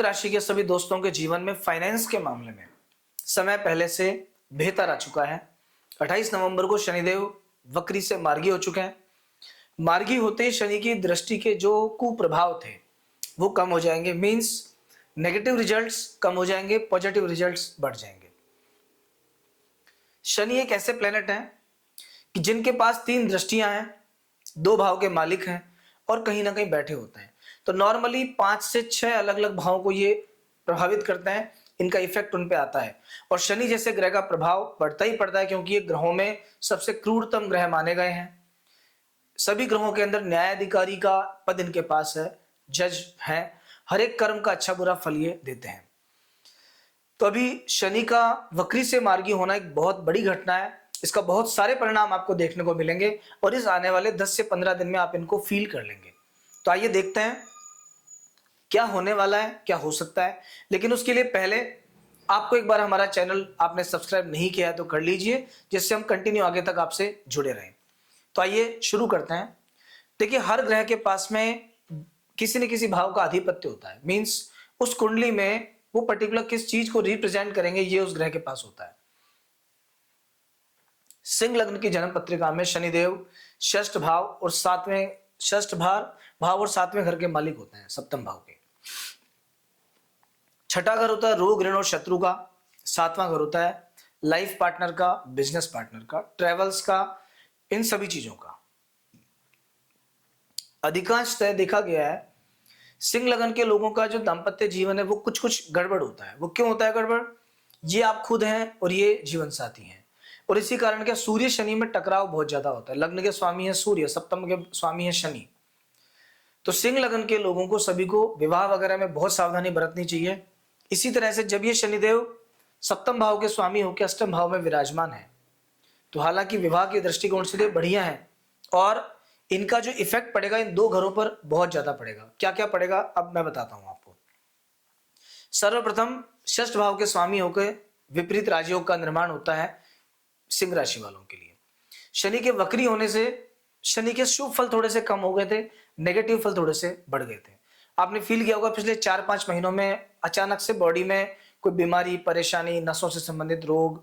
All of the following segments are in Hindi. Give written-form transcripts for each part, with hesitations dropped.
राशि के सभी दोस्तों के जीवन में फाइनेंस के मामले में समय पहले से बेहतर आ चुका है। 28 नवंबर को शनिदेव वक्री से मार्गी हो चुके हैं। मार्गी होते ही शनि की दृष्टि के जो कुप्रभाव थे वो कम हो जाएंगे। मींस नेगेटिव रिजल्ट्स कम हो जाएंगे, पॉजिटिव रिजल्ट्स बढ़ जाएंगे। शनि एक ऐसे प्लेनेट है कि जिनके पास 3 दृष्टियां हैं, 2 भाव के मालिक हैं और कहीं ना कहीं बैठे होते हैं। तो नॉर्मली 5 से 6 अलग अलग भावों को ये प्रभावित करते हैं, इनका इफेक्ट उन पे आता है। और शनि जैसे ग्रह का प्रभाव पड़ता ही पड़ता है, क्योंकि ये ग्रहों में सबसे क्रूरतम ग्रह माने गए हैं। सभी ग्रहों के अंदर न्यायाधिकारी का पद इनके पास है, जज है। हर एक कर्म का अच्छा बुरा फल ये देते हैं। तो अभी शनि का वक्री से मार्गी होना एक बहुत बड़ी घटना है। इसका बहुत सारे परिणाम आपको देखने को मिलेंगे और इस आने वाले 10 से 15 दिन में आप इनको फील कर लेंगे। तो आइए देखते हैं क्या होने वाला है, क्या हो सकता है। लेकिन उसके लिए पहले आपको एक बार हमारा चैनल आपने सब्सक्राइब नहीं किया है तो कर लीजिए, जिससे हम कंटिन्यू आगे तक आपसे जुड़े रहें। तो आइए शुरू करते हैं। देखिए, हर ग्रह के पास में किसी न किसी भाव का आधिपत्य होता है। मींस उस कुंडली में वो पर्टिकुलर किस चीज को रिप्रेजेंट करेंगे ये उस ग्रह के पास होता है। सिंह लग्न की जन्म पत्रिका में शनिदेव षष्ठ भाव और सातवें घर के मालिक होते हैं, सप्तम भाव के। छठा घर होता है रोग, ऋण और शत्रु का। 7वां घर होता है लाइफ पार्टनर का, बिजनेस पार्टनर का, ट्रेवल्स का, इन सभी चीजों का। अधिकांशतः देखा गया है सिंह लगन के लोगों का जो दाम्पत्य जीवन है वो कुछ कुछ गड़बड़ होता है। वो क्यों होता है गड़बड़? ये आप खुद हैं और ये जीवन साथी हैं, और इसी कारण क्या सूर्य शनि में टकराव बहुत ज्यादा होता है। लग्न के स्वामी है सूर्य, सप्तम के स्वामी है शनि। तो सिंह लगन के लोगों को सभी को विवाह वगैरह में बहुत सावधानी बरतनी चाहिए। इसी तरह से जब ये शनिदेव सप्तम भाव के स्वामी होकर अष्टम भाव में विराजमान है, तो हालांकि विवाह के दृष्टिकोण से तो बढ़िया है, और इनका जो इफेक्ट पड़ेगा इन 2 घरों पर बहुत ज्यादा पड़ेगा। क्या क्या पड़ेगा अब मैं बताता हूं आपको। सर्वप्रथम षष्ठ भाव के स्वामी होकर विपरीत राजयोग का निर्माण होता है सिंह राशि वालों के लिए। शनि के वक्री होने से शनि के शुभ फल थोड़े से कम हो गए थे, नेगेटिव फल थोड़े से बढ़ गए थे। आपने फील किया होगा पिछले 4-5 महीनों में अचानक से बॉडी में कोई बीमारी, परेशानी, नसों से संबंधित रोग,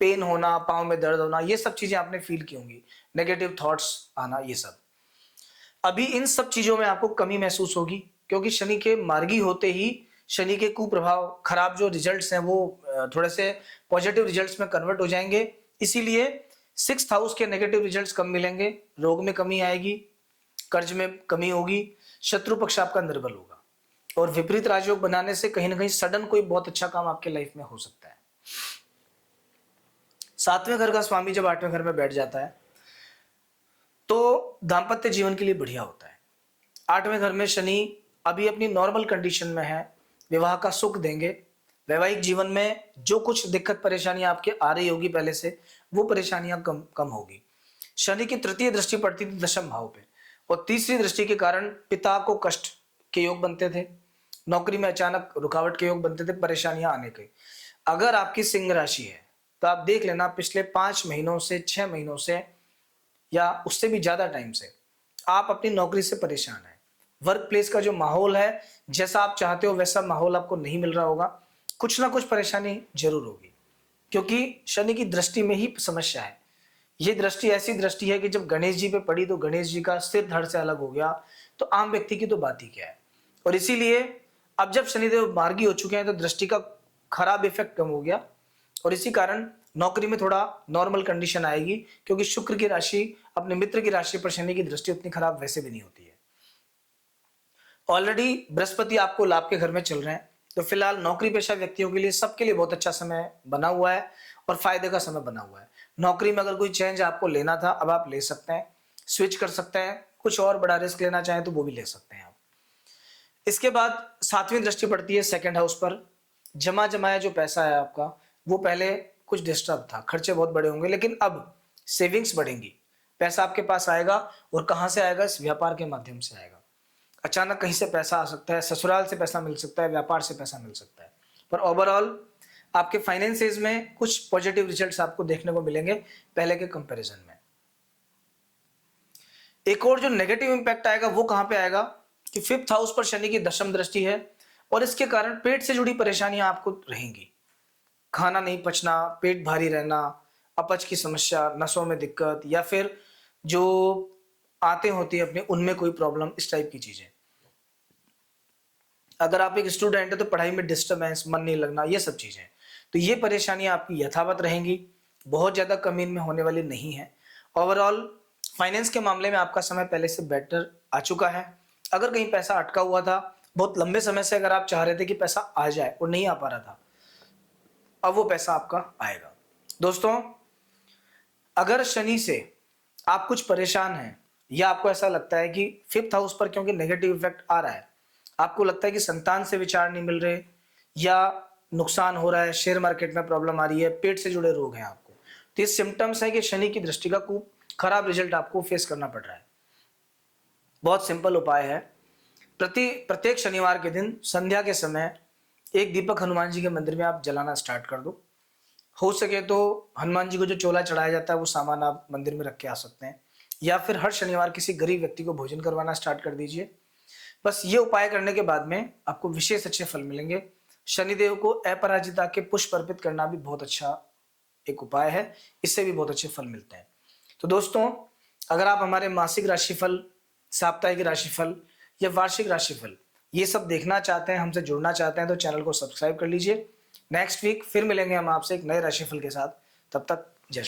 पेन होना, पाँव में दर्द होना, ये सब चीजें आपने फील की होंगी। नेगेटिव थॉट्स आना, ये सब। अभी इन सब चीजों में आपको कमी महसूस होगी, क्योंकि शनि के मार्गी होते ही शनि के कुप्रभाव, खराब जो रिजल्ट्स हैं वो थोड़े से पॉजिटिव रिजल्ट्स में कन्वर्ट हो जाएंगे। इसीलिए 6th हाउस के नेगेटिव रिजल्ट्स कम मिलेंगे, रोग में कमी आएगी, कर्ज में कमी होगी, शत्रु पक्ष आपका निर्बल होगा, और विपरीत राजयोग बनाने से कहीं ना कहीं सडन कोई बहुत अच्छा काम आपके लाइफ में हो सकता है। 7वें घर का स्वामी जब 8वें घर में बैठ जाता है तो दाम्पत्य जीवन के लिए बढ़िया होता है। 8वें घर में शनि अभी अपनी नॉर्मल कंडीशन में है, विवाह का सुख देंगे। वैवाहिक जीवन में जो कुछ दिक्कत परेशानियां आपके आ रही होगी पहले से, वो परेशानियां कम कम होगी। शनि की तृतीय दृष्टि पड़ती थी दशम भाव पे, और तीसरी दृष्टि के कारण पिता को कष्ट के योग बनते थे, नौकरी में अचानक रुकावट के योग बनते थे, परेशानियां आने के। अगर आपकी सिंह राशि है तो आप देख लेना पिछले 5 महीनों से, 6 महीनों से या उससे भी ज्यादा टाइम से आप अपनी नौकरी से परेशान हैं। वर्क प्लेस का जो माहौल है, जैसा आप चाहते हो वैसा माहौल आपको नहीं मिल रहा होगा। कुछ ना कुछ परेशानी जरूर होगी, क्योंकि शनि की दृष्टि में ही समस्या है। ये दृष्टि ऐसी दृष्टि है कि जब गणेश जी पे पड़ी तो गणेश जी का सिर धड़ से अलग हो गया, तो आम व्यक्ति की तो बात ही क्या है। और इसीलिए अब जब शनिदेव मार्गी हो चुके हैं तो दृष्टि का खराब इफेक्ट कम हो गया, और इसी कारण नौकरी में थोड़ा नॉर्मल कंडीशन आएगी, क्योंकि शुक्र की राशि अपने मित्र की राशि पर शनि की दृष्टि उतनी खराब वैसे भी नहीं होती है। ऑलरेडी बृहस्पति आपको लाभ के घर में चल रहे हैं, तो फिलहाल नौकरी पेशा व्यक्तियों के लिए, सबके लिए बहुत अच्छा समय बना हुआ है और फायदे का समय बना हुआ है। नौकरी में अगर कोई चेंज आपको लेना था अब आप ले सकते हैं, स्विच कर सकते हैं, कुछ और बड़ा रिस्क लेना चाहें तो वो भी ले सकते हैं आप। इसके बाद 7वीं दृष्टि पड़ती है सेकंड हाउस पर। जमा जमाया जो पैसा है आपका, वो पहले कुछ डिस्टर्ब था, खर्चे बहुत बड़े होंगे, लेकिन अब सेविंग्स बढ़ेंगी, पैसा आपके पास आएगा। और कहां से आएगा? इस व्यापार के माध्यम से आएगा। अचानक कहीं से पैसा आ सकता है, ससुराल से पैसा मिल सकता है, व्यापार से पैसा मिल सकता है। पर ओवरऑल आपके फाइनेंसेस में कुछ पॉजिटिव रिजल्ट्स आपको देखने को मिलेंगे पहले के कंपैरिजन में। एक और जो नेगेटिव इंपैक्ट आएगा वो कहां पे आएगा कि 5th हाउस पर शनि की दशम दृष्टि है, और इसके कारण पेट से जुड़ी परेशानियां आपको रहेंगी। खाना नहीं पचना, पेट भारी रहना, अपच की समस्या, नसों में दिक्कत, या फिर जो आते होती है अपने उनमें कोई प्रॉब्लम, इस टाइप की चीजें। अगर आप एक स्टूडेंट है तो पढ़ाई में डिस्टर्बेंस, मन नहीं लगना, ये सब चीजें। तो ये परेशानियां आपकी यथावत रहेंगी, बहुत ज्यादा कमी इनमें होने वाली नहीं है। ओवरऑल फाइनेंस के मामले में आपका समय पहले से बेटर आ चुका है। अगर कहीं पैसा अटका हुआ था बहुत लंबे समय से, अगर आप चाह रहे थे कि पैसा आ जाए और नहीं आ पा रहा था, अब वो पैसा आपका आएगा। दोस्तों, अगर शनि से आप कुछ परेशान हैं, या आपको ऐसा लगता है कि फिफ्थ हाउस पर क्योंकि नेगेटिव इफेक्ट आ रहा है, आपको लगता है कि संतान से विचार नहीं मिल रहे, या नुकसान हो रहा है, शेयर मार्केट में प्रॉब्लम आ रही है, पेट से जुड़े रोग हैं आपको, तो ये सिम्टम्स है कि शनि की दृष्टि का खूब खराब रिजल्ट आपको फेस करना पड़ रहा है। बहुत सिंपल उपाय है। प्रत्येक शनिवार के दिन संध्या के समय एक दीपक हनुमान जी के मंदिर में आप जलाना स्टार्ट कर दो। हो सके तो हनुमान जी को जो चोला चढ़ाया जाता है वो सामान आप मंदिर में रख के आ सकते हैं, या फिर हर शनिवार किसी गरीब व्यक्ति को भोजन करवाना स्टार्ट कर दीजिए। बस ये उपाय करने के बाद में आपको विशेष अच्छे फल मिलेंगे। शनिदेव को अपराजिता के पुष्प अर्पित करना भी बहुत अच्छा एक उपाय है, इससे भी बहुत अच्छे फल मिलते हैं। तो दोस्तों, अगर आप हमारे मासिक राशिफल, साप्ताहिक राशिफल या वार्षिक राशिफल ये सब देखना चाहते हैं, हमसे जुड़ना चाहते हैं, तो चैनल को सब्सक्राइब कर लीजिए। नेक्स्ट वीक फिर मिलेंगे हम आपसे एक नए राशिफल के साथ। तब तक